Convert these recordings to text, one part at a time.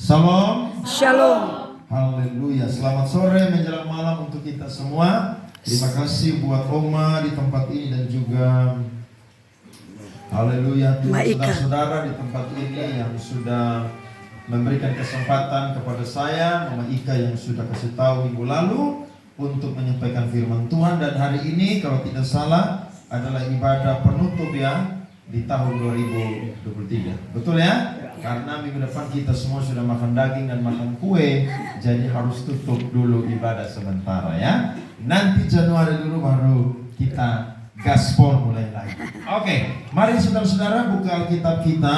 Shalom. Shalom. Haleluya. Selamat sore menjelang malam untuk kita semua. Terima kasih buat Oma di tempat ini dan juga haleluya saudara-saudara di tempat ini yang sudah memberikan kesempatan kepada saya, Mama Ika yang sudah kasih tahu minggu lalu untuk menyampaikan firman Tuhan. Dan hari ini kalau tidak salah adalah ibadah penutup ya di tahun 2023. Betul ya? Karena minggu depan kita semua sudah makan daging dan makan kue, jadi harus tutup dulu ibadah sementara ya. Nanti Januari dulu baru kita gaspol mulai lagi. Oke, mari saudara-saudara buka Alkitab kita.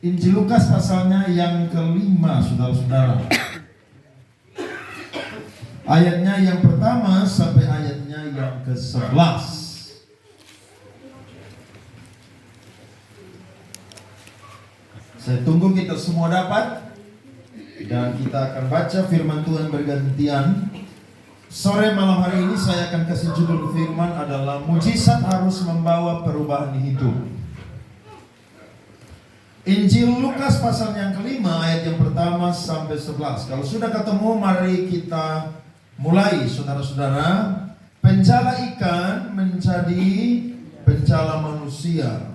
Injil Lukas pasalnya yang kelima, saudara-saudara. Ayatnya yang pertama sampai ayatnya yang ke-11. Saya tunggu kita semua dapat. Dan kita akan baca firman Tuhan bergantian. Sore malam hari ini saya akan kasih judul firman adalah mujizat harus membawa perubahan hidup. Injil Lukas pasal yang kelima ayat yang pertama sampai 11. Kalau sudah ketemu mari kita mulai saudara-saudara. Pencala ikan menjadi pencala manusia.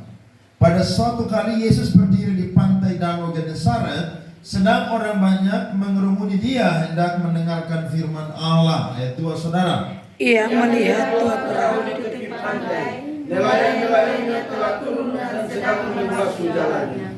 Pada suatu kali Yesus berdiri di pantai Danau Genesaret, sedang orang banyak mengerumuni dia hendak mendengarkan firman Allah. Ayat 2 saudara. Ia melihat dua perahu di tepi pantai, nelayan-nelayannya telah turun dan sedang membasuh jalannya.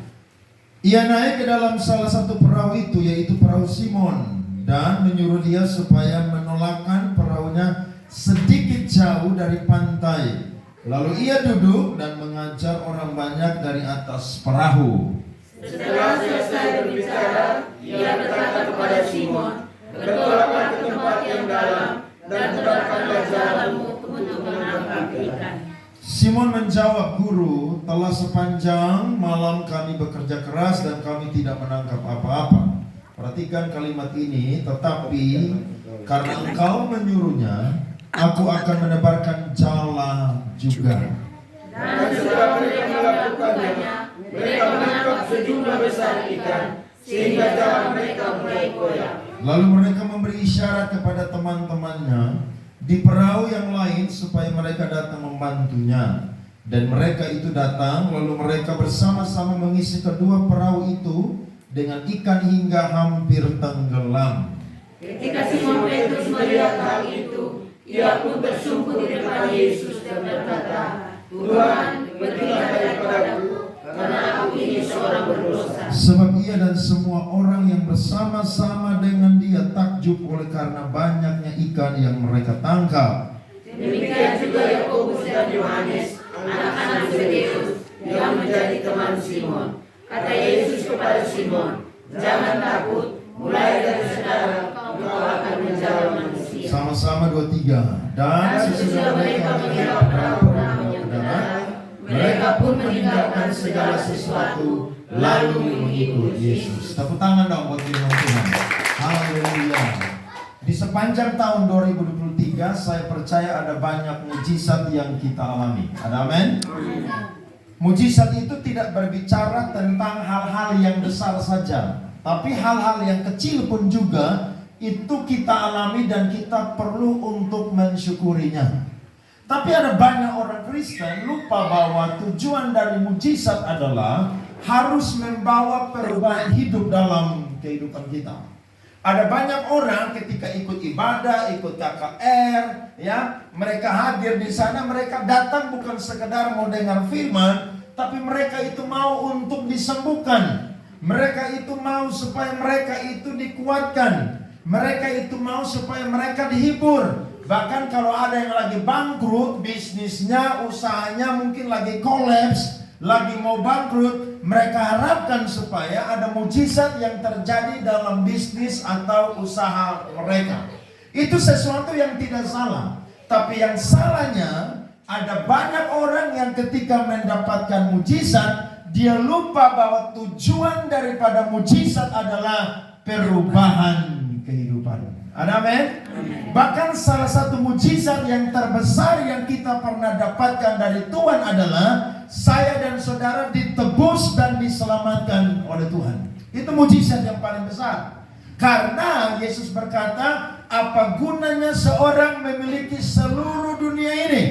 Ia naik ke dalam salah satu perahu itu, yaitu perahu Simon, dan menyuruh dia supaya menolakkan perahunya sedikit jauh dari pantai. Lalu ia duduk dan mengajar orang banyak dari atas perahu. Setelah selesai berbicara, ia berkata kepada Simon, "Bertolaklah ke tempat yang dalam dan tebarkanlah jalanmu untuk menangkap ikan." Simon menjawab, "Guru, telah sepanjang malam kami bekerja keras dan kami tidak menangkap apa-apa." Perhatikan kalimat ini, "Tetapi karena engkau menyuruhnya, aku akan menebarkan jala juga." Dan setelah mereka melakukannya, mereka menangkap sejumlah besar ikan, sehingga jalan mereka mulai goyah. Lalu mereka memberi isyarat kepada teman-temannya di perahu yang lain supaya mereka datang membantunya. Dan mereka itu datang, lalu mereka bersama-sama mengisi kedua perahu itu dengan ikan hingga hampir tenggelam. Ketika Simon Petrus melihat hal itu, ia pun bersungguh di depan Yesus dan berkata, "Tuhan, pergilah daripadaku, karena aku ini seorang berdosa." Sebab ia dan semua orang yang bersama-sama dengan dia takjub oleh karena banyaknya ikan yang mereka tangkap. Demikian juga Yakobus dan Yohanes, anak-anak Zebedeus, yang menjadi teman Simon. Kata Yesus kepada Simon, "Jangan takut, mulai dari sekarang engkau akan menjala manusia." Sama-sama 2-3. Dan sesudah mereka mengira perahu-perahunya ke darat, mereka pun meninggalkan segala sesuatu lalu mengikut Yesus. Tepuk tangan dong buat firman Tuhan. Haleluya. Di sepanjang tahun 2023 saya percaya ada banyak mujizat yang kita alami. Ada amin? Mujizat itu tidak berbicara tentang hal-hal yang besar saja, tapi hal-hal yang kecil pun juga itu kita alami dan kita perlu untuk mensyukurinya. Tapi ada banyak orang Kristen lupa bahwa tujuan dari mujizat adalah harus membawa perubahan hidup dalam kehidupan kita. Ada banyak orang ketika ikut ibadah, ikut KKR, ya, mereka hadir di sana, mereka datang bukan sekedar mau dengar firman, tapi mereka itu mau untuk disembuhkan. Mereka itu mau supaya mereka itu dikuatkan. Mereka itu mau supaya mereka dihibur. Bahkan kalau ada yang lagi bangkrut, bisnisnya, usahanya mungkin lagi kolaps, lagi mau bangkrut, mereka harapkan supaya ada mujizat yang terjadi dalam bisnis atau usaha mereka. Itu sesuatu yang tidak salah. Tapi yang salahnya, ada banyak orang yang ketika mendapatkan mujizat, dia lupa bahwa tujuan daripada mujizat adalah perubahan kehidupan. Ada amin? Bahkan salah satu mujizat yang terbesar yang kita pernah dapatkan dari Tuhan adalah saya dan saudara ditebus dan diselamatkan oleh Tuhan. Itu mujizat yang paling besar. Karena Yesus berkata, apa gunanya seorang memiliki seluruh dunia ini,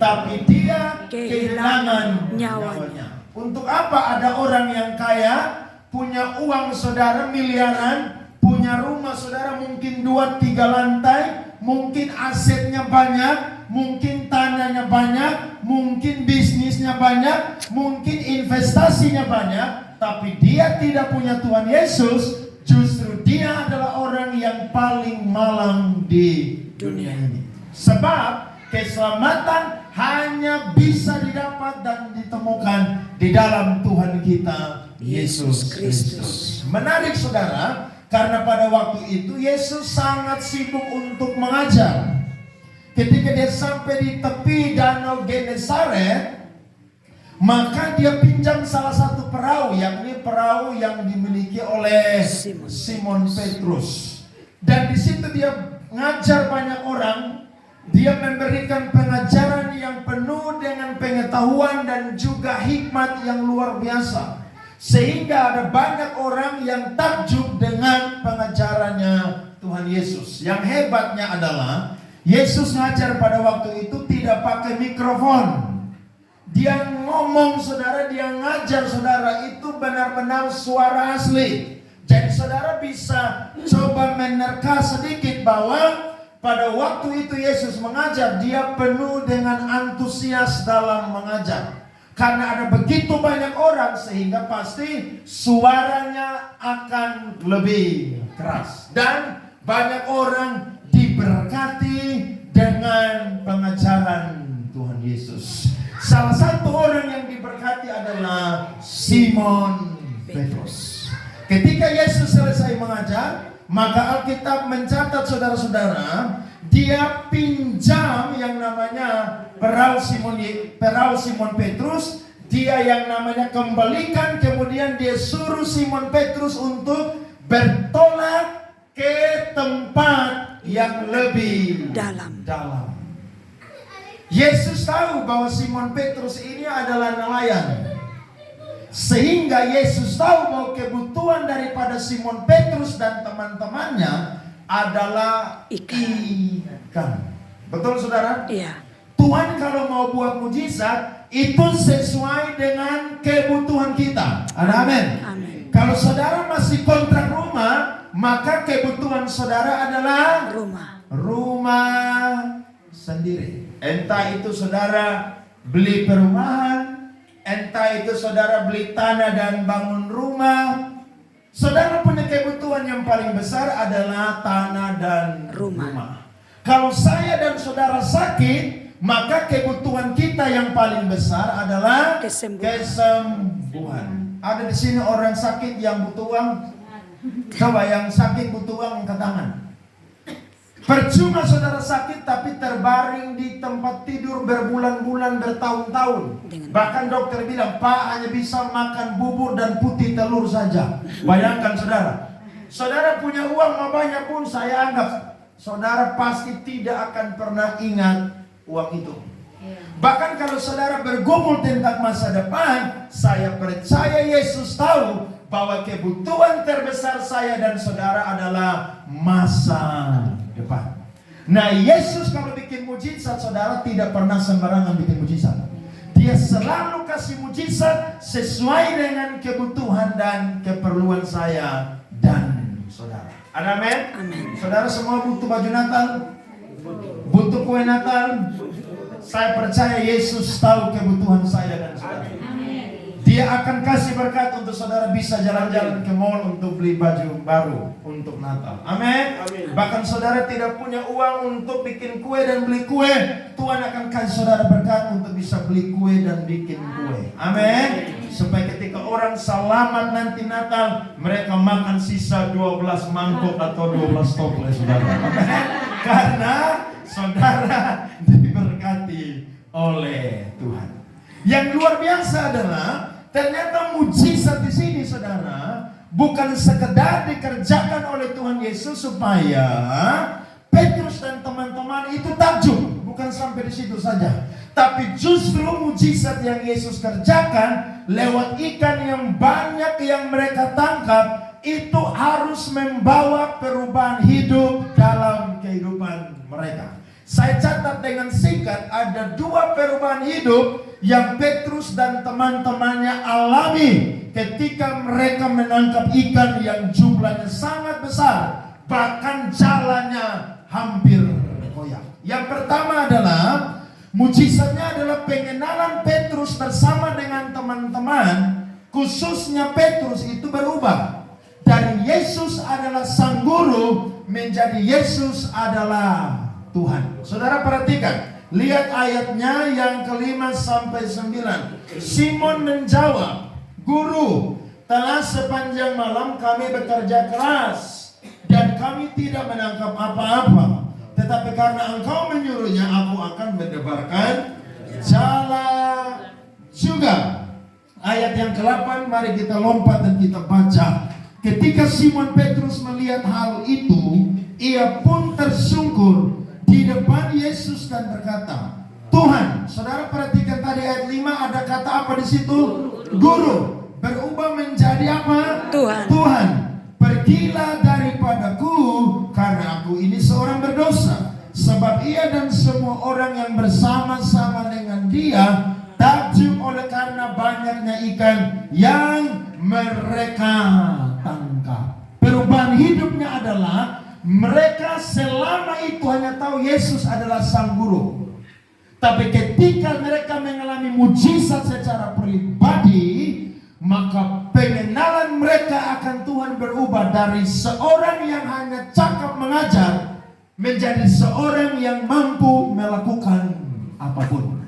tapi dia kehilangan nyawanya. Untuk apa ada orang yang kaya, punya uang saudara miliaran, punya rumah saudara mungkin 2-3 lantai, mungkin asetnya banyak, mungkin tanahnya banyak, mungkin bisnisnya banyak, mungkin investasinya banyak, tapi dia tidak punya Tuhan Yesus. Justru dia adalah orang yang paling malang di dunia ini. Sebab keselamatan hanya bisa didapat dan ditemukan di dalam Tuhan kita Yesus Kristus. Menarik saudara, karena pada waktu itu Yesus sangat sibuk untuk mengajar. Ketika dia sampai di tepi danau Genesaret, maka dia pinjam salah satu perahu, yakni perahu yang dimiliki oleh Simon Petrus. Dan di situ dia ngajar banyak orang. Dia memberikan pengajaran yang penuh dengan pengetahuan dan juga hikmat yang luar biasa. Sehingga ada banyak orang yang takjub dengan pengajarannya Tuhan Yesus. Yang hebatnya adalah Yesus ngajar pada waktu itu tidak pakai mikrofon. Dia ngomong saudara, dia ngajar saudara, itu benar-benar suara asli. Jadi saudara bisa coba menerka sedikit bahwa pada waktu itu Yesus mengajar, dia penuh dengan antusias dalam mengajar. Karena ada begitu banyak orang sehingga pasti suaranya akan lebih keras. Dan banyak orang diberkati dengan pengajaran Tuhan Yesus. Salah satu orang yang diberkati adalah Simon Petrus. Ketika Yesus selesai mengajar, maka Alkitab mencatat saudara-saudara, dia pinjam yang namanya perahu Simon Petrus, dia yang namanya kembalikan, kemudian dia suruh Simon Petrus untuk bertolak ke tempat yang lebih dalam. Yesus tahu bahwa Simon Petrus ini adalah nelayan. Sehingga Yesus tahu bahwa kebutuhan daripada Simon Petrus dan teman-temannya adalah ikan. Betul saudara? Iya. Tuhan kalau mau buat mujizat, itu sesuai dengan kebutuhan kita. Amin. Amin. Kalau saudara masih kontrak rumah, maka kebutuhan saudara adalah rumah sendiri. Entah itu saudara beli perumahan, entah itu saudara beli tanah dan bangun rumah. Saudara punya kebutuhan yang paling besar adalah tanah dan rumah. Kalau saya dan saudara sakit, maka kebutuhan kita yang paling besar adalah kesembuhan. Ada di sini orang sakit yang butuh uang. Coba yang sakit butuh uang, angkat tangan. Percuma saudara sakit tapi terbaring di tempat tidur berbulan-bulan, bertahun-tahun. Bahkan dokter bilang, Pak hanya bisa makan bubur dan putih telur saja. Bayangkan saudara. Saudara punya uang mau banyak pun saya anggap saudara pasti tidak akan pernah ingat uang itu. Bahkan kalau saudara bergumul tentang masa depan, saya percaya Yesus tahu bahwa kebutuhan terbesar saya dan saudara adalah masa depan. Nah, Yesus kalau bikin mujizat, saudara tidak pernah sembarangan bikin mujizat. Dia selalu kasih mujizat sesuai dengan kebutuhan dan keperluan saya dan saudara. Amin. Saudara semua butuh baju Natal? Butuh kue Natal? Saya percaya Yesus tahu kebutuhan saya dan saudara. Dia akan kasih berkat untuk saudara bisa jalan-jalan ke mall untuk beli baju baru untuk Natal. Amin. Bahkan saudara tidak punya uang untuk bikin kue dan beli kue, Tuhan akan kasih saudara berkat untuk bisa beli kue dan bikin kue. Amin. Supaya ketika orang selamat nanti Natal, mereka makan sisa 12 mangkok atau 12 toples saudara. Amin. Karena saudara diberkati oleh Tuhan. Yang luar biasa adalah ternyata mujizat di sini saudara bukan sekedar dikerjakan oleh Tuhan Yesus supaya Petrus dan teman-teman itu takjub, bukan sampai di situ saja. Tapi justru mujizat yang Yesus kerjakan lewat ikan yang banyak yang mereka tangkap, itu harus membawa perubahan hidup dalam kehidupan mereka. Saya catat dengan singkat, ada 2 perubahan hidup yang Petrus dan teman-temannya alami ketika mereka menangkap ikan yang jumlahnya sangat besar, bahkan jalannya hampir koyak. Yang pertama adalah mujizatnya adalah pengenalan Petrus bersama dengan teman-teman, khususnya Petrus itu berubah dari Yesus adalah sang guru menjadi Yesus adalah Tuhan. Saudara perhatikan, lihat ayatnya yang ke-5 sampai 9. Simon menjawab, "Guru, telah sepanjang malam kami bekerja keras dan kami tidak menangkap apa-apa. Tetapi karena Engkau menyuruhnya, aku akan mendebarkan jala juga." Ayat yang ke-8, mari kita lompat dan kita baca. Ketika Simon Petrus melihat hal itu, ia pun tersungkur di depan Yesus dan berkata, "Tuhan." Saudara perhatikan tadi ayat 5 ada kata apa di situ? Guru. Berubah menjadi apa? Tuhan. Tuhan. "Pergilah daripadaku, karena aku ini seorang berdosa." Sebab ia dan semua orang yang bersama-sama dengan dia takjub oleh karena banyaknya ikan yang mereka tangkap. Perubahan hidupnya adalah mereka selama itu hanya tahu Yesus adalah sang guru. Tapi ketika mereka mengalami mujizat secara pribadi, maka pengenalan mereka akan Tuhan berubah dari seorang yang hanya cakap mengajar menjadi seorang yang mampu melakukan apapun.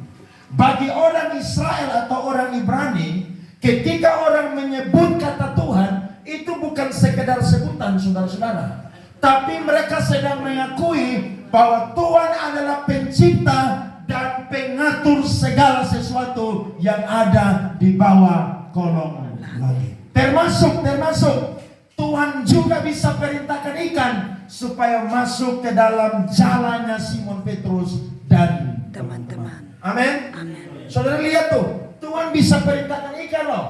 Bagi orang Israel atau orang Ibrani, ketika orang menyebut kata Tuhan, itu bukan sekedar sebutan, saudara-saudara. Tapi mereka sedang mengakui bahwa Tuhan adalah pencipta dan pengatur segala sesuatu yang ada di bawah kolong langit. Termasuk Tuhan juga bisa perintahkan ikan supaya masuk ke dalam jalannya Simon Petrus dan Teman-teman. Amin. Amin. Saudara lihat tuh, Tuhan bisa perintahkan ikan loh.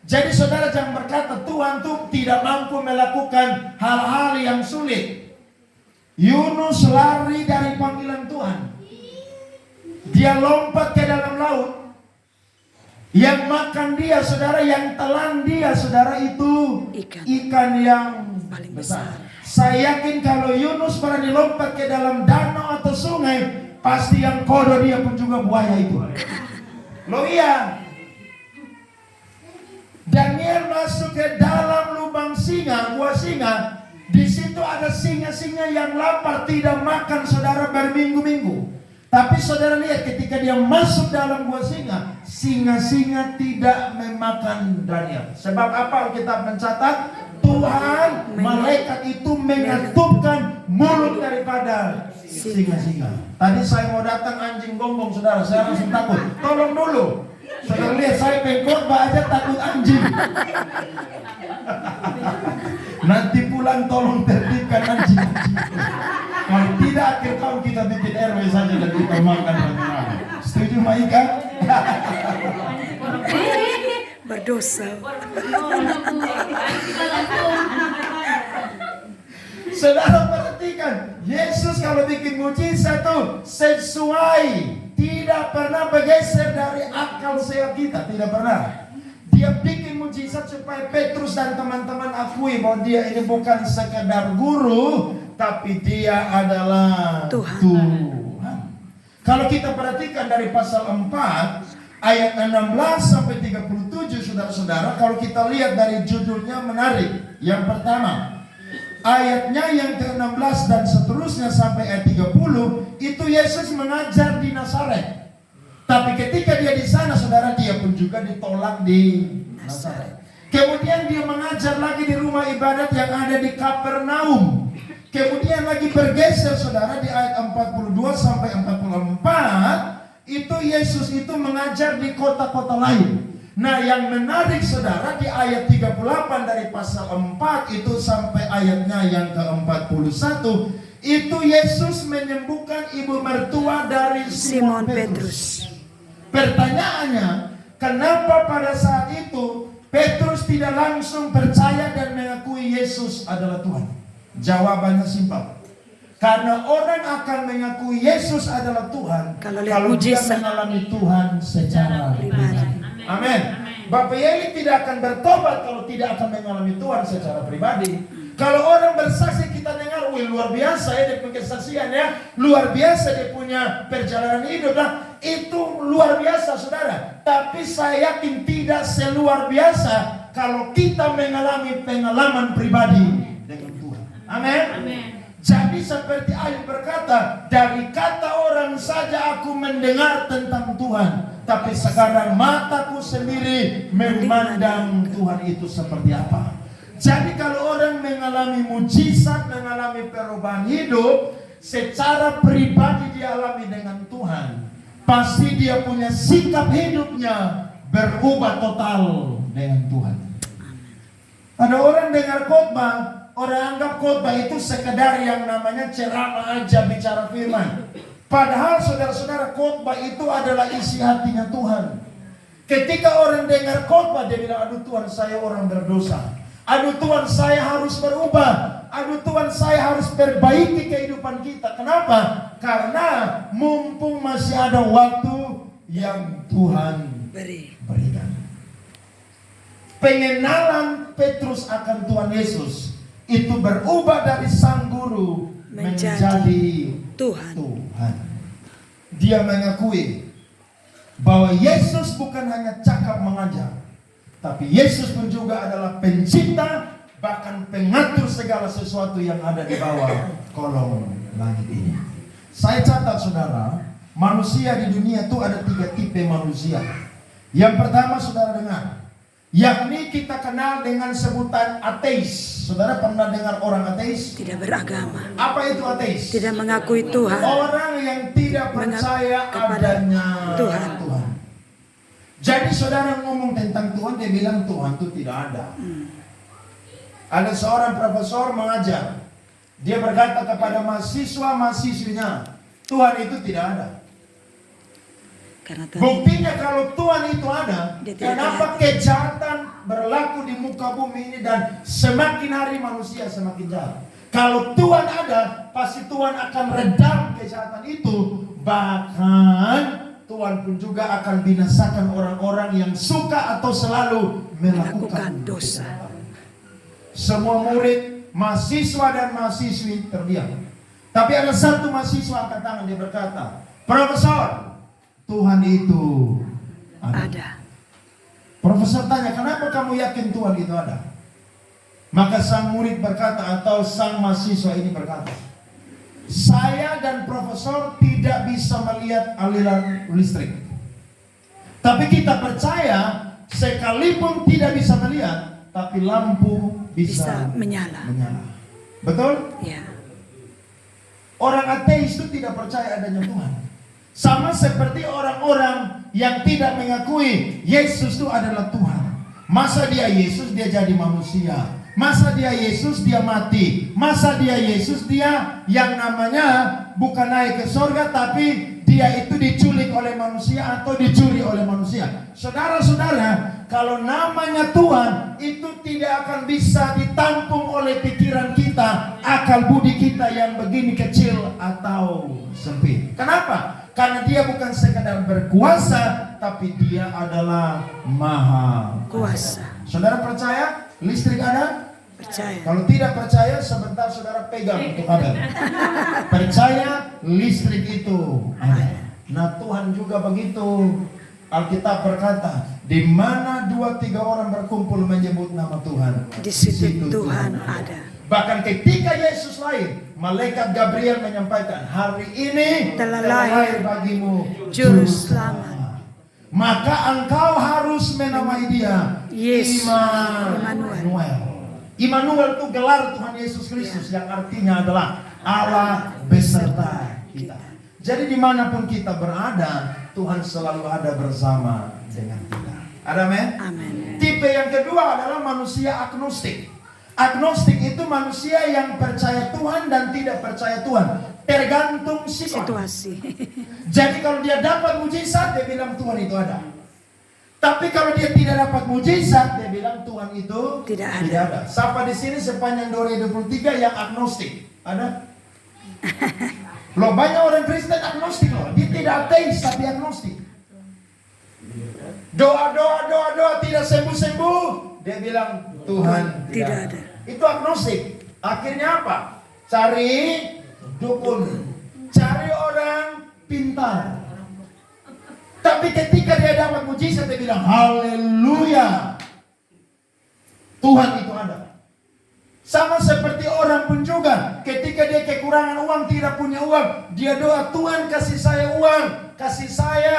Jadi saudara jangan berkata Tuhan tuh tidak mampu melakukan hal-hal yang sulit. Yunus lari dari panggilan Tuhan. Dia lompat ke dalam laut. Yang makan dia saudara, yang telan dia saudara itu ikan yang paling besar. Saya yakin kalau Yunus berani lompat ke dalam danau atau sungai, pasti yang kodo dia pun juga buaya itu. Loh iya. Daniel masuk ke dalam lubang singa, gua singa. Di situ ada singa-singa yang lapar tidak makan saudara berminggu-minggu. Tapi saudara lihat ketika dia masuk dalam gua singa, singa-singa tidak memakan Daniel. Sebab apa Alkitab mencatat? Tuhan, malaikat itu mengatupkan mulut daripada singa-singa. Tadi saya mau datang anjing gonggong saudara, saya langsung takut. Tolong dulu. Saudara lihat saya pengkhotbah aja takut anjing. Nanti pulang tolong tertibkan anjing. Kalau tidak akhir tahun kita bikin RW saja dan kita makan rame-rame. Setuju Maika? Berdosa. Saudara perhatikan, Yesus kalau bikin mujizat tuh sesuai, tidak pernah bergeser dari akal sehat kita, tidak pernah. Dia bikin mujizat supaya Petrus dan teman-teman akui bahwa dia ini bukan sekedar guru, tapi dia adalah Tuhan. Kalau kita perhatikan dari pasal 4 ayat 16 sampai 37 saudara-saudara, kalau kita lihat dari judulnya menarik. Yang pertama, ayatnya yang ke-16 dan seterusnya sampai ayat 30, itu Yesus mengajar di Nazaret. Tapi ketika dia di sana saudara, dia pun juga ditolak di Nazaret. Kemudian dia mengajar lagi di rumah ibadat yang ada di Kapernaum. Kemudian lagi bergeser saudara di ayat 42 sampai 44, itu Yesus itu mengajar di kota-kota lain. Nah yang menarik saudara di ayat 38 dari pasal 4 itu sampai ayatnya yang ke-41, itu Yesus menyembuhkan ibu mertua dari Simon Petrus. Pertanyaannya, kenapa pada saat itu Petrus tidak langsung percaya dan mengakui Yesus adalah Tuhan. Jawabannya simpel. Karena orang akan mengakui Yesus adalah Tuhan Kalau lihat dia mujizat. mengalami Tuhan secara pribadi. Amin. Bapak Yeli tidak akan bertobat kalau tidak akan mengalami Tuhan secara pribadi. Kalau orang bersaksi kita dengar, wih luar biasa ya dia punya kesaksian ya, luar biasa dia punya perjalanan hidup lah, itu luar biasa saudara. Tapi saya yakin tidak seluar biasa kalau kita mengalami pengalaman pribadi dengan Tuhan. Amin. Jadi seperti Ayub berkata, dari kata orang saja aku mendengar tentang Tuhan, tapi sekarang mataku sendiri memandang Tuhan itu seperti apa. Jadi kalau orang mengalami mujizat, mengalami perubahan hidup, secara pribadi dia alami dengan Tuhan, pasti dia punya sikap hidupnya berubah total dengan Tuhan. Ada orang dengar khotbah, orang anggap khotbah itu sekedar yang namanya ceramah aja bicara firman. Padahal saudara-saudara, khotbah itu adalah isi hatinya Tuhan. Ketika orang dengar khotbah, dia bilang, aduh Tuhan saya orang berdosa. Aduh Tuhan saya harus berubah. Aduh Tuhan saya harus perbaiki kehidupan kita. Kenapa? Karena mumpung masih ada waktu yang Tuhan berikan. Pengenalan Petrus akan Tuhan Yesus itu berubah dari sang guru menjadi Tuhan. Dia mengakui bahwa Yesus bukan hanya cakap mengajar, tapi Yesus pun juga adalah pencipta, bahkan pengatur segala sesuatu yang ada di bawah kolong langit ini. Saya catat saudara, manusia di dunia itu ada 3 tipe manusia. Yang pertama saudara dengar, yakni kita kenal dengan sebutan ateis. Saudara pernah dengar orang ateis? Tidak beragama. Apa itu ateis? Tidak mengakui Tuhan. Orang yang tidak percaya kepada adanya Tuhan. Jadi saudara ngomong tentang Tuhan, dia bilang Tuhan itu tidak ada. Ada seorang profesor mengajar, dia berkata kepada mahasiswa-mahasiswinya, Tuhan itu tidak ada. Karena tadi Buktinya kalau Tuhan itu ada, Dia tidak kenapa ada. kejahatan berlaku di muka bumi ini dan semakin hari manusia semakin jahat? Kalau Tuhan ada, pasti Tuhan akan redam kejahatan itu. Bahkan Tuhan pun juga akan binasakan orang-orang yang suka atau selalu melakukan dosa. Semua murid, mahasiswa dan mahasiswi terdiam. Tapi ada satu mahasiswa angkat tangan, dia berkata, Profesor, Tuhan itu ada. Profesor tanya, kenapa kamu yakin Tuhan itu ada? Maka sang murid berkata, atau sang mahasiswa ini berkata, saya dan profesor tidak bisa melihat aliran listrik. Tapi kita percaya, sekalipun tidak bisa melihat, tapi lampu bisa menyala. Betul? Ya. Orang ateis itu tidak percaya adanya Tuhan. Sama seperti orang-orang yang tidak mengakui Yesus itu adalah Tuhan. Masa dia Yesus dia jadi manusia? Masa dia Yesus dia mati? Masa dia Yesus dia yang namanya bukan naik ke surga, tapi dia itu diculik oleh manusia atau dicuri oleh manusia? Saudara-saudara, kalau namanya Tuhan itu tidak akan bisa ditampung oleh pikiran kita, akal budi kita yang begini kecil atau sempit. Kenapa? Karena dia bukan sekadar berkuasa, tapi dia adalah maha Kuasa. Saudara percaya listrik ada? Percaya. Kalau tidak percaya, sebentar saudara pegang untuk kabel. Percaya listrik itu ada. Nah Tuhan juga begitu. Alkitab berkata, di mana 2-3 orang berkumpul menyebut nama Tuhan, Di situ Tuhan ada. Bahkan ketika Yesus lahir, malaikat Gabriel menyampaikan, hari ini Telah lahir lahir bagimu Juru Selamat. Maka engkau harus menamai dia Yesus. Immanuel. Immanuel itu gelar Tuhan Yesus Kristus yang artinya adalah Allah beserta kita. Jadi dimanapun kita berada, Tuhan selalu ada bersama dengan kita. Ada amin? Amin. Tipe yang kedua adalah manusia agnostik. Agnostik itu manusia yang percaya Tuhan dan tidak percaya Tuhan, tergantung Situasi. Jadi kalau dia dapat mujizat, dia bilang Tuhan itu ada. Tapi kalau dia tidak dapat mujizat, dia bilang Tuhan itu Tidak ada. Siapa di sini sepanjang 2023 yang agnostik? Ada? Loh, banyak orang Kristen agnostik loh. Dia tidak ateis tapi agnostik. Doa tidak sembuh. Dia bilang Tuhan Tidak ada. Itu agnostik. Akhirnya apa? Cari dukun, cari orang pintar. Tapi ketika dia dapat mujizat, dia bilang haleluya, Tuhan itu ada. Sama seperti orang pun juga, ketika dia kekurangan uang, tidak punya uang, dia doa, Tuhan kasih saya uang, kasih saya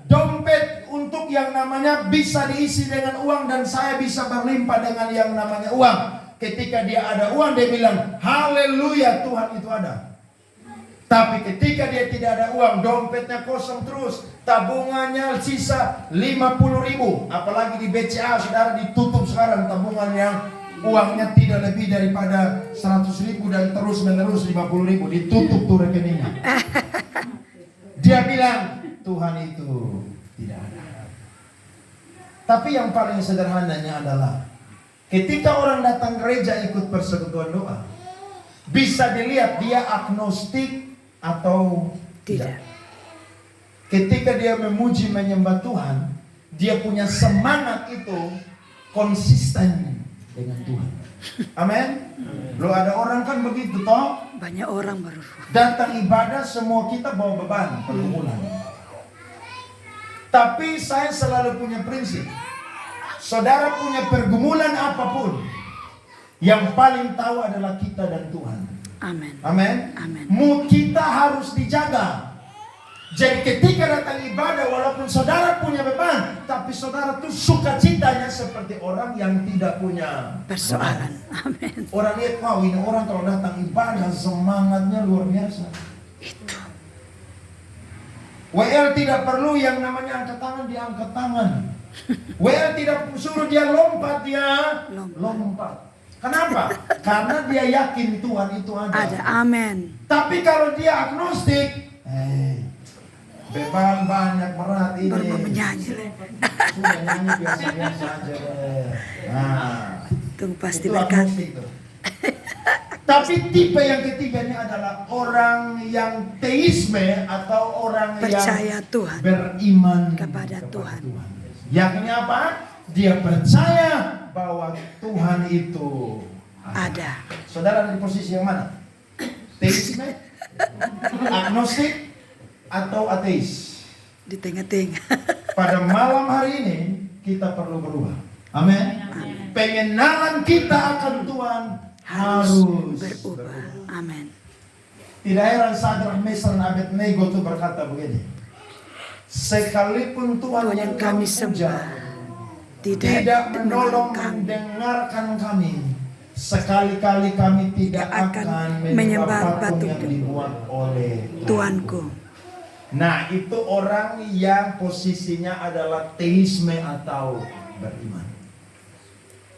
dompet untuk yang namanya bisa diisi dengan uang dan saya bisa berlimpah dengan yang namanya uang. Ketika dia ada uang, dia bilang haleluya, Tuhan itu ada. Tapi ketika dia tidak ada uang, dompetnya kosong terus, tabungannya sisa 50.000, apalagi di BCA saudara ditutup sekarang tabungan yang uangnya tidak lebih daripada 100.000 dan terus menerus 50.000, ditutup tuh rekeningnya. Dia bilang Tuhan itu tidak ada. Tapi yang paling sederhananya adalah ketika orang datang gereja ikut persekutuan doa, bisa dilihat dia agnostik atau tidak. Ketika dia memuji menyembah Tuhan, dia punya semangat itu konsisten dengan Tuhan. Amin. Lo ada orang kan begitu toh? Banyak orang baru. Datang ibadah semua kita bawa beban pergumulan. Tapi saya selalu punya prinsip. Saudara punya pergumulan apapun, yang paling tahu adalah kita dan Tuhan. Amin. Amin. Amin. Kita harus dijaga. Jadi ketika datang ibadah, walaupun saudara punya beban, tapi saudara tuh sukacitanya seperti orang yang tidak punya Persoalan. beban. Amin. Orang lihat, wow ini orang kalau datang ibadah semangatnya luar biasa. Itu. WL tidak perlu yang namanya angkat tangan, dia angkat tangan. WL tidak suruh dia lompat, dia lompat. Kenapa? Karena dia yakin Tuhan itu ada. Ada. Amin. Tapi kalau dia agnostik, beban banyak, berat ini. Baru mau menyanyi. Sudah nyanyi biasa-biasa aja deh. Nah, Tunggu pasti itu berkat. agnostik tuh. Tapi tipe yang ketiga ini adalah orang yang teisme atau orang Percaya yang Tuhan. beriman Kepada Tuhan. Yakni apa? Dia percaya bahwa Tuhan itu Ada. Saudara di posisi yang mana? Teisme, agnostik, atau ateis? Di tengah-tengah. Pada malam hari ini kita perlu berubah. Amin. Pengenalan kita akan Tuhan harus berubah. Amin. Tidak heran Sadrak, Mesar, dan Abednego itu berkata begini. Sekalipun Tuhan yang kami sembah tidak menolong mendengarkan kami, sekali-kali kami tidak akan menyembah patung yang dibuat oleh Tuanku. Nah, itu orang yang posisinya adalah teisme atau beriman.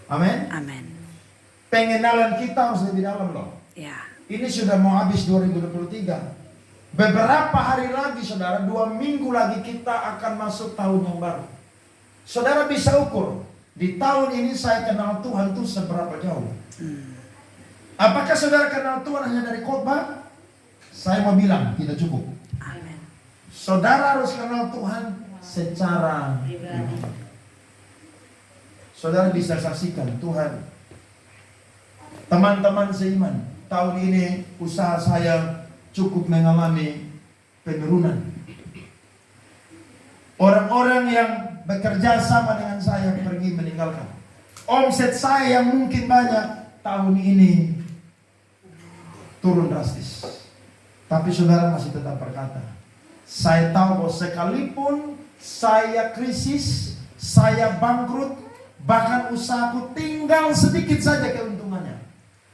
Amin. Amin. Pengenalan kita harus lebih dalam loh. Ya. Ini sudah mau habis 2023. Beberapa hari lagi saudara, 2 minggu lagi kita akan masuk tahun yang baru. Saudara bisa ukur, di tahun ini saya kenal Tuhan tuh seberapa jauh. Apakah saudara kenal Tuhan hanya dari khotbah? Saya mau bilang tidak cukup. Amin. Saudara harus kenal Tuhan secara pribadi. Saudara bisa saksikan Tuhan. Teman-teman seiman, tahun ini usaha saya cukup mengalami penurunan. Orang-orang yang bekerja sama dengan saya pergi meninggalkan. Omset saya yang mungkin banyak tahun ini turun drastis. Tapi saudara masih tetap berkata, saya tahu bahwa sekalipun saya krisis, saya bangkrut, bahkan usahaku tinggal sedikit saja keuntungannya,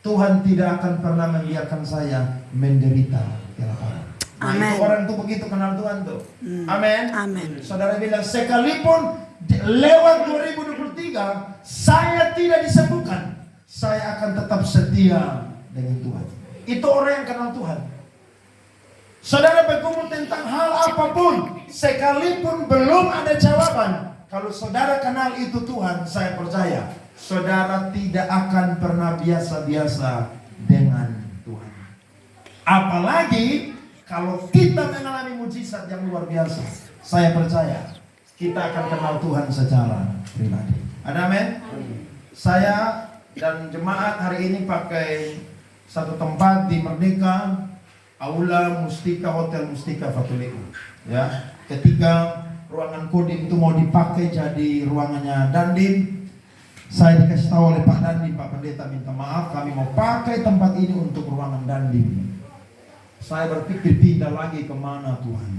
Tuhan tidak akan pernah membiarkan saya menderita kelaparan. Nah, Amen. itu orang tuh begitu kenal Tuhan tuh. Amin. Amin. Saudara bilang, sekalipun lewat 2023 saya tidak disembuhkan, saya akan tetap setia dengan Tuhan. Itu orang yang kenal Tuhan. Saudara bergumul tentang hal apapun, sekalipun belum ada jawaban, kalau saudara kenal itu Tuhan, saya percaya saudara tidak akan pernah biasa-biasa dengan Tuhan. Apalagi kalau kita mengalami mujizat yang luar biasa, saya percaya kita akan kenal Tuhan secara pribadi. Ada amin? Saya dan jemaat hari ini pakai satu tempat di Merdeka, Aula Mustika, Hotel Mustika Fatuliku. Ya, ketika ruangan Kodim itu mau dipakai jadi ruangannya Dandim, saya dikasih tahu oleh Pak Dandim, Pak Pendeta minta maaf, kami mau pakai tempat ini untuk ruangan Dandim. Saya berpikir pindah lagi kemana Tuhan?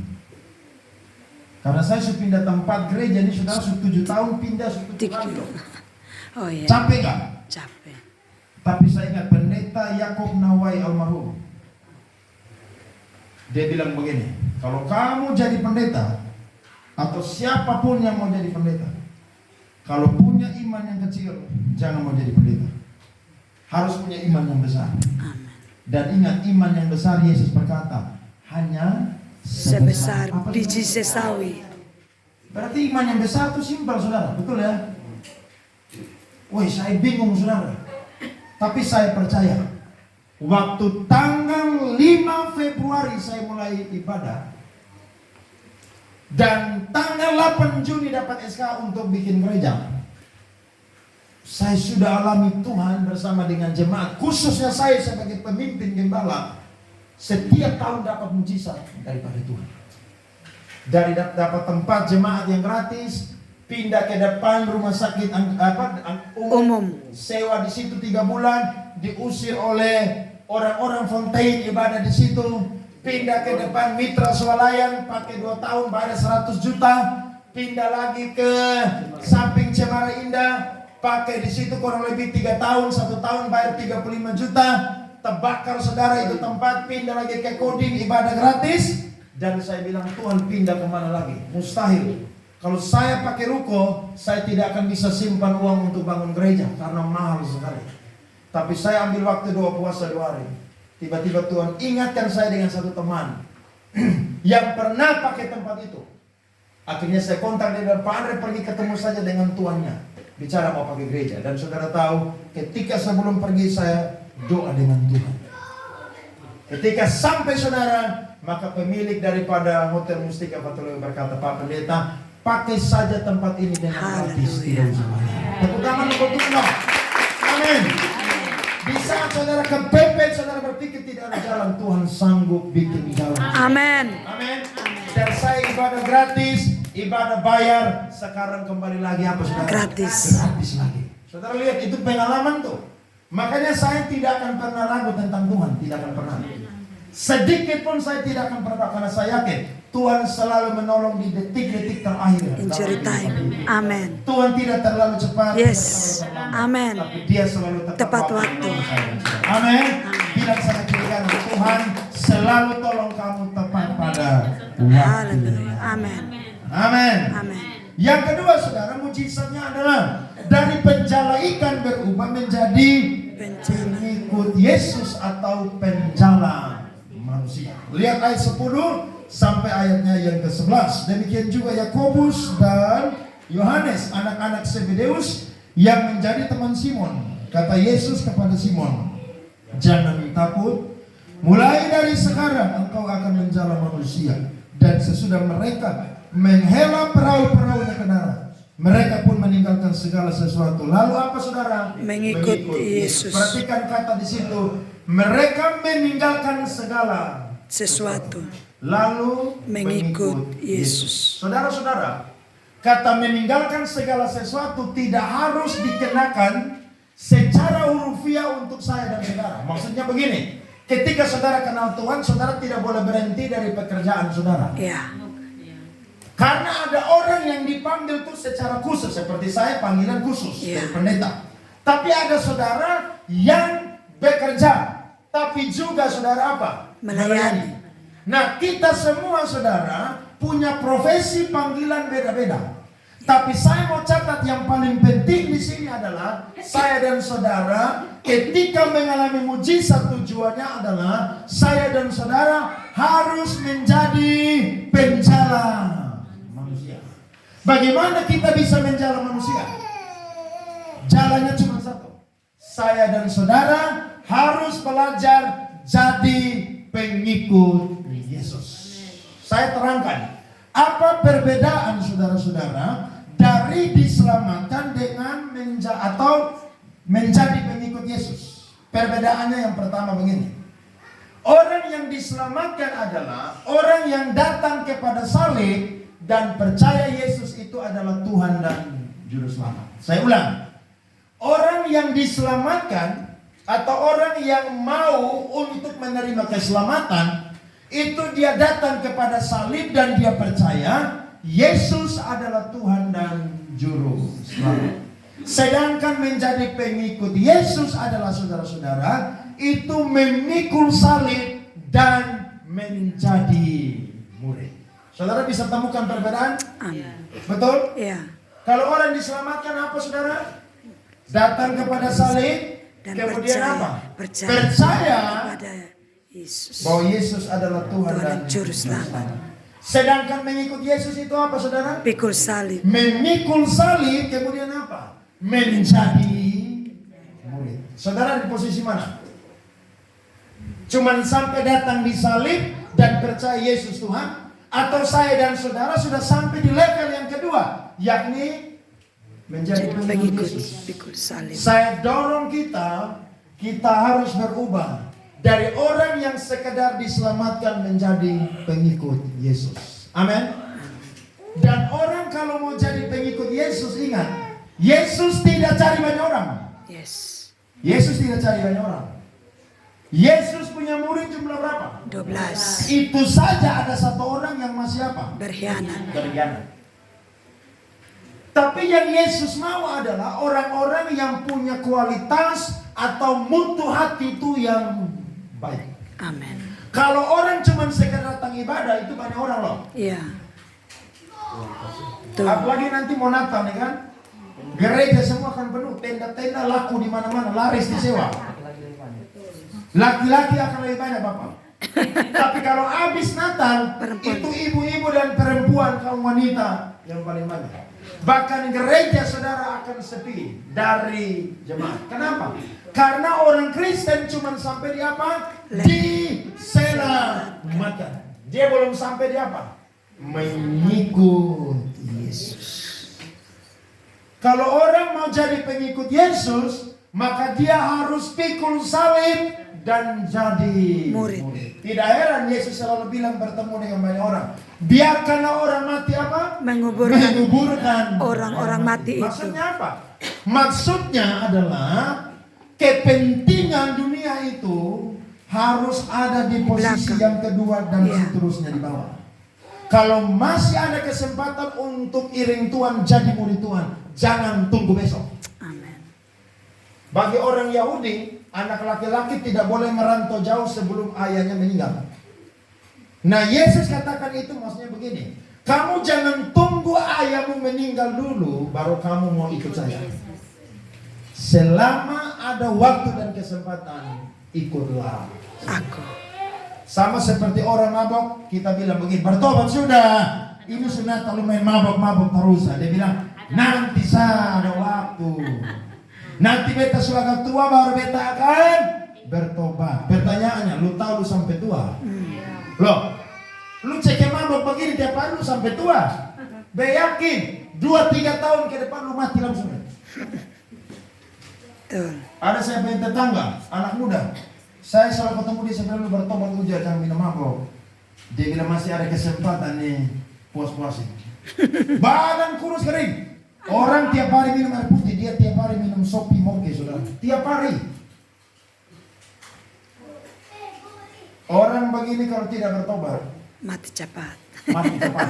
Karena saya sudah pindah tempat gereja ini sudah 7 tahun pindah 7 kali. Oh iya. Capek gak? Capek. Tapi saya ingat Pendeta Yakob Nawai almarhum. Dia bilang begini, kalau kamu jadi pendeta atau siapapun yang mau jadi pendeta, kalau punya iman yang kecil, jangan mau jadi pendeta. Harus punya iman yang besar. Amin. Dan ingat, iman yang besar, Yesus berkata, hanya Sebesar apa biji itu? sesawi. Berarti iman yang besar itu simpel, saudara. Betul ya? Woi, saya bingung, saudara. Tapi saya percaya, waktu tanggal 5 Februari saya mulai ibadah, dan tanggal 8 Juni dapat SK untuk bikin gereja. Saya sudah alami Tuhan bersama dengan jemaat, khususnya saya sebagai pemimpin gembala, setiap tahun dapat mujizat daripada Tuhan. Dari dapat tempat jemaat yang gratis, pindah ke depan rumah sakit umum, sewa di situ 3 bulan, diusir oleh orang-orang Fontaine ibadah di situ, pindah ke depan Mitra Swalayan, pakai 2 tahun bayar 100 juta, pindah lagi ke samping Cemara Indah, pakai di situ kurang lebih 3 tahun, 1 tahun bayar 35 juta, terbakar saudara itu tempat, pindah lagi ke Kodim ibadah gratis, dan saya bilang Tuhan pindah kemana lagi? Mustahil. Kalau saya pakai ruko, saya tidak akan bisa simpan uang untuk bangun gereja karena mahal sekali. Tapi saya ambil waktu 2 puasa 2 hari. Tiba-tiba Tuhan ingatkan saya dengan satu teman yang pernah pakai tempat itu. Akhirnya saya kontak dia, Pak Andre pergi ketemu saja dengan tuannya, bicara mau pakai gereja. Dan saudara tahu, ketika sebelum pergi saya doa dengan Tuhan. Ketika sampai saudara, maka pemilik daripada Hotel Mustika Fatuliku berkata, Pak Pendeta, pakai saja tempat ini dengan gratis, tidak usah bayar. Tepuk tangan untuk Tuhan. Amin. Di saat saudara kepepet, saudara berpikir tidak ada jalan, Tuhan sanggup bikin jalan. Amin. Amin. Dan saya ibadah gratis, ibadah bayar, sekarang kembali lagi apa saudara? Gratis. Gratis lagi. Saudara lihat, itu pengalaman tuh. Makanya saya tidak akan pernah ragu tentang Tuhan, tidak akan pernah. Sedikit pun saya tidak akan pernah, karena saya yakin Tuhan selalu menolong di detik-detik terakhir. Injury time. Amin. Tuhan tidak terlalu cepat. Yes. Tidak terlalu terlambat. Amen. Tapi Dia selalu Tepat waktu. Amin. Bilang sama kiri kanan, Tuhan selalu tolong kamu tepat pada waktu. Haleluya. Amin. Amin. Amin. Yang kedua saudara, mujizatnya adalah dari penjala ikan berubah menjadi pengikut Yesus atau penjala manusia. Lihat ayat 10 sampai ayatnya yang ke-11. Demikian juga Yakobus dan Yohanes, anak-anak Zebedeus yang menjadi teman Simon. Kata Yesus kepada Simon, jangan takut, mulai dari sekarang engkau akan menjala manusia. Dan sesudah mereka menghela perahu-perahunya ke darat, mereka pun meninggalkan segala sesuatu. Lalu apa saudara? Mengikut Yesus. Perhatikan kata di situ, mereka meninggalkan segala Sesuatu. lalu Mengikut Yesus. Saudara-saudara, kata meninggalkan segala sesuatu tidak harus dikenakan secara hurufiah untuk saya dan saudara. Maksudnya begini, ketika saudara kenal Tuhan, saudara tidak boleh berhenti dari pekerjaan saudara. Ya. Karena ada orang yang dipanggil tuh secara khusus, seperti saya panggilan khusus dari pendeta. Tapi ada saudara yang bekerja, tapi juga saudara apa? Melayani. Nah, kita semua saudara punya profesi panggilan beda-beda. Tapi saya mau catat yang paling penting di sini adalah saya dan saudara ketika mengalami mujizat, tujuannya adalah saya dan saudara harus menjadi penjala manusia. Bagaimana kita bisa menjala manusia? Jalannya cuma satu. Saya dan saudara harus belajar jadi pengikut Yesus. Saya terangkan, apa perbedaan saudara-saudara dari diselamatkan dengan menjadi pengikut Yesus? Perbedaannya yang pertama begini. Orang yang diselamatkan adalah orang yang datang kepada salib dan percaya Yesus itu adalah Tuhan dan Juru Selamat. Saya ulang. Orang yang diselamatkan atau orang yang mau untuk menerima keselamatan, itu dia datang kepada salib dan dia percaya Yesus adalah Tuhan dan Juru Selamat. Sedangkan menjadi pengikut Yesus adalah saudara-saudara, itu memikul salib dan menjadi murid. Saudara bisa temukan perbedaan? Amin. Betul? Ya. Kalau orang diselamatkan apa saudara? Datang kepada salib, Dan kemudian apa? percaya kepada Yesus. Bahwa Yesus adalah Tuhan dan Juru Selamat. Sedangkan mengikut Yesus itu apa saudara? Pikul salib. Memikul salib, kemudian apa? Menjadi murid. Saudara di posisi mana? Cuman sampai datang di salib dan percaya Yesus Tuhan? Atau saya dan saudara sudah sampai di level yang kedua, yakni menjadi pengikut Yesus? Pikul salib. Saya dorong kita harus berubah dari orang yang sekedar diselamatkan menjadi pengikut Yesus. Amin. Dan orang kalau mau jadi pengikut Yesus, ingat, Yesus tidak cari banyak orang. Yes. Yesus tidak cari banyak orang. Yesus punya murid jumlah berapa? 12. Itu saja ada satu orang yang masih apa? Berkhianat. Berkhianat. Tapi yang Yesus mau adalah orang-orang yang punya kualitas atau mutu hati itu yang baik. Amin. Kalau orang cuma sekedar datang ibadah, itu banyak orang loh. Iya. Tuh. Apalagi nanti mau Natal nih kan, gereja semua akan penuh, tenda-tenda laku di mana-mana, laris disewa. Laki-laki akan lebih banyak Bapak. Tapi kalau habis Natal, Perempuan. itu ibu-ibu dan perempuan, kaum wanita yang paling banyak. Bahkan gereja saudara akan sepi dari jemaat. Kenapa? Karena orang Kristen cuma sampai di apa? Diselamatkan. Dia belum sampai di apa? Mengikut Yesus. Kalau orang mau jadi pengikut Yesus, maka dia harus pikul salib dan jadi Murid. Tidak heran Yesus selalu bilang bertemu dengan banyak orang, biarkanlah orang mati apa? Menguburkan orang-orang mati itu. Maksudnya apa? Maksudnya adalah kepentingan dunia itu harus ada di posisi Belakang. yang kedua dan Iya. seterusnya di bawah. Kalau masih ada kesempatan untuk iring Tuhan, jadi murid Tuhan, jangan tunggu besok. Amin. Bagi orang Yahudi, anak laki-laki tidak boleh merantau jauh sebelum ayahnya meninggal. Nah, Yesus katakan itu maksudnya begini, kamu jangan tunggu ayahmu meninggal dulu, baru kamu mau ikut saya. Selama ada waktu dan kesempatan, ikutlah Aku. Sama seperti orang mabok, kita bilang begini, bertobat sudah. Ini sudah terlalu main mabok terus. Dia bilang, nanti ada waktu. Nanti beta sudah tua baru beta akan bertobat. Pertanyaannya, lu tahu lu sampai tua? Loh, lu cek mabok begini tiap hari lu sampai tua? Be yakin 2-3 tahun ke depan lu mati langsung. Betul. Ada saya punya tetangga, anak muda. Saya selalu ketemu dia, saya bilang lu bertobat ujar, jangan minum mabok. Dia bilang masih ada kesempatan nih, puas-puasin. Badan kurus kering. Orang tiap hari minum air putih, dia tiap hari minum sopi moke, saudara. Tiap hari. Orang begini kalau tidak bertobat, Mati cepat. mati cepat.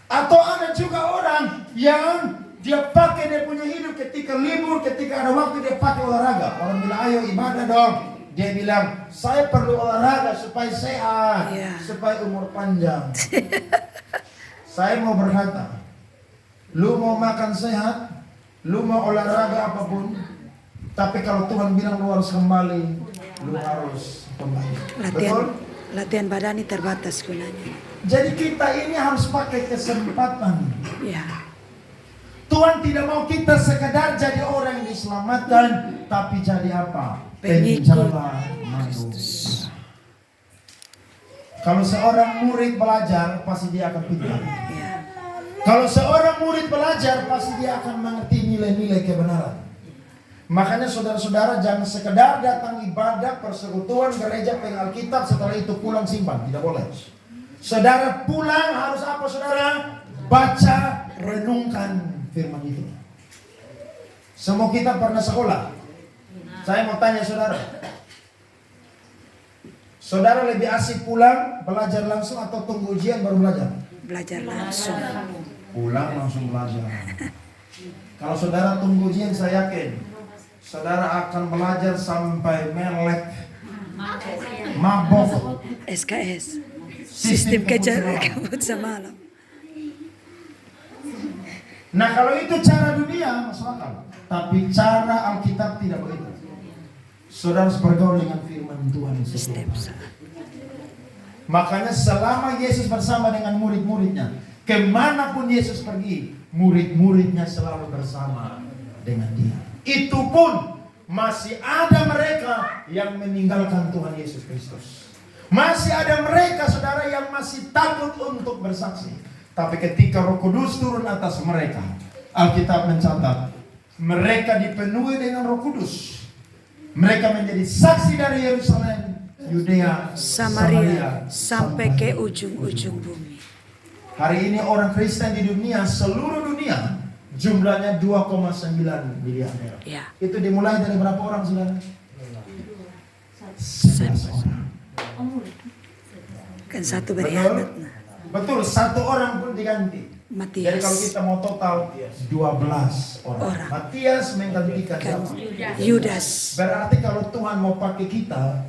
Atau ada juga orang yang dia pakai dia punya hidup ketika libur, ketika ada waktu dia pakai olahraga. Orang bilang ayo ibadah dong. Dia bilang saya perlu olahraga supaya sehat, supaya umur panjang. Saya mau berkata, lu mau makan sehat, lu mau olahraga apapun, tapi kalau Tuhan bilang lu harus kembali, lu harus kembali. Latihan. Betul? Latihan badani terbatas gunanya. Jadi kita ini harus pakai kesempatan. Ya. Tuhan tidak mau kita sekedar jadi orang yang diselamatkan, tapi jadi apa? Pengikut Penjala manusia. Kalau seorang murid belajar, pasti dia akan pintar. Ya. Kalau seorang murid belajar, pasti dia akan mengerti nilai-nilai kebenaran. Makanya saudara-saudara jangan sekedar datang ibadah, persekutuan, gereja, pegang Alkitab, setelah itu pulang simpan. Tidak boleh. Saudara pulang harus apa saudara? Baca, renungkan firman itu. Semua kita pernah sekolah. Saya mau tanya saudara. Saudara lebih asik pulang, belajar langsung atau tunggu ujian baru belajar? Belajar langsung. Pulang langsung belajar. Kalau saudara tunggu ujian, saya yakin saudara akan belajar sampai melek, mabok. SKS. Sistem kejar kabut semalam. Nah kalau itu cara dunia masuk akal, tapi cara Alkitab tidak begitu. Saudara harus bergaul dengan firman Tuhan yang Step sempurna. Makanya selama Yesus bersama dengan murid-muridnya, kemanapun Yesus pergi, murid-muridnya selalu bersama dengan dia. Itu pun masih ada mereka yang meninggalkan Tuhan Yesus Kristus. Masih ada mereka saudara yang masih takut untuk bersaksi. Tapi ketika Roh Kudus turun atas mereka, Alkitab mencatat mereka dipenuhi dengan Roh Kudus. Mereka menjadi saksi dari Yerusalem, Yudea, Samaria sampai ke ujung-ujung bumi. Hari ini orang Kristen di dunia, seluruh dunia, jumlahnya 2,9 miliar. Ya. Itu dimulai dari berapa orang saudara? 11 orang. Kan satu berkhianat. Betul, satu orang pun diganti. Jadi kalau Matias. kita mau total 12 orang. Matias menggantikan siapa? Yudas. Berarti kalau Tuhan mau pakai kita,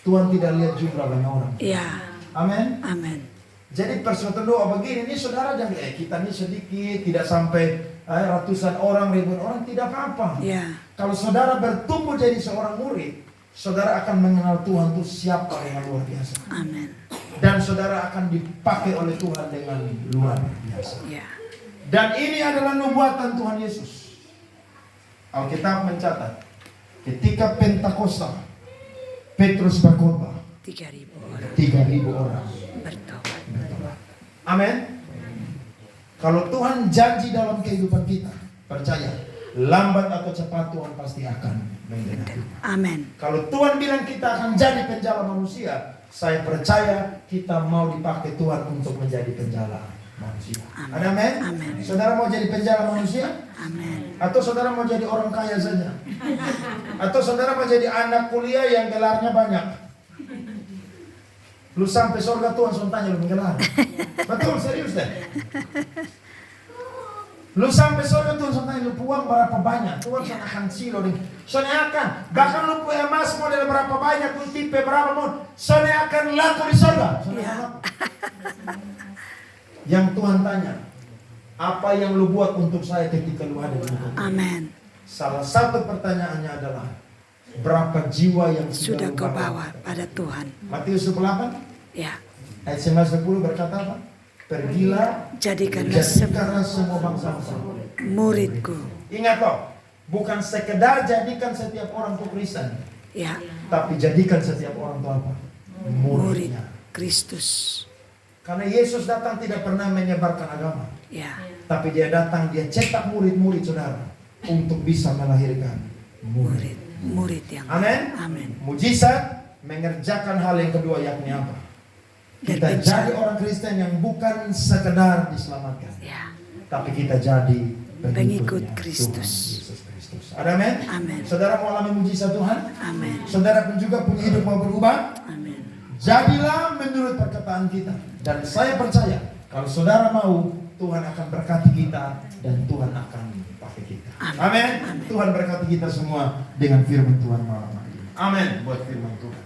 Tuhan tidak lihat jumlah banyak orang. Ya. Amin. Amin. Jadi persekutuan doa begini, ini saudara jangan kita ini sedikit, tidak sampai ratusan orang, ribuan orang, tidak apa-apa. Ya. Kalau saudara bertumbuh jadi seorang murid, saudara akan mengenal Tuhan itu siapa yang luar biasa. Amin. Dan saudara akan dipakai oleh Tuhan dengan luar biasa. Ya. Dan ini adalah nubuatan Tuhan Yesus. Alkitab mencatat, ketika Pentakosta, Petrus berkhotbah, 3.000 orang 3.000 orang. bertobat. Amin. Kalau Tuhan janji dalam kehidupan kita, percaya, lambat atau cepat Tuhan pasti akan menggenapi. Amin. Kalau Tuhan bilang kita akan jadi penjala manusia, saya percaya kita mau dipakai Tuhan untuk menjadi penjala manusia. Amin. Ada amin? Amin. Saudara mau jadi penjala manusia? Amin. Atau saudara mau jadi orang kaya saja? Atau saudara mau jadi anak kuliah yang gelarnya banyak? Lu sampai surga Tuhan suruh tanya lu menggelar. Betul, serius deh. Lu sampai surga Tuhan suruh tanya lu uang berapa banyak? Tuhan akan silo nih. Soalnya akan. Bahkan lu punya emas model berapa banyak, lu tipe berapa mau. Soalnya akan laku di surga. Yang Tuhan tanya, apa yang lu buat untuk saya ketika lu ada di muka? Amin. Salah satu pertanyaannya adalah, berapa jiwa yang Sudah lu kau bawa pada Tuhan. Matius 18 Ya. ayat 19-20 berkata apa? Pergilah, Jadikanlah semua jadikanlah semua bangsa-bangsa muridku. Ingat toh, bukan sekedar jadikan setiap orang itu Kristen, Ya. tapi jadikan setiap orang itu apa? Murid Muridnya. Kristus. Karena Yesus datang tidak pernah menyebarkan agama, Ya. tapi dia datang, dia cetak murid-murid saudara untuk bisa melahirkan murid. Murid yang Amin. Amin. Mujizat mengerjakan hal yang kedua, yakni apa? Kita jadi orang Kristen yang bukan sekedar diselamatkan, Ya. tapi kita jadi Pengikut pengikutnya Kristus. Tuhan Yesus Kristus. Ada amin? Amin. Saudara mau alami mujizat Tuhan? Amin. Saudara pun juga punya hidup mau berubah? Amin. Jadilah menurut perkataan kita. Dan saya percaya, kalau saudara mau, Tuhan akan berkati kita dan Tuhan akan pakai kita. Amin. Amin. Amin. Tuhan berkati kita semua dengan firman Tuhan malam hari ini. Amin buat firman Tuhan.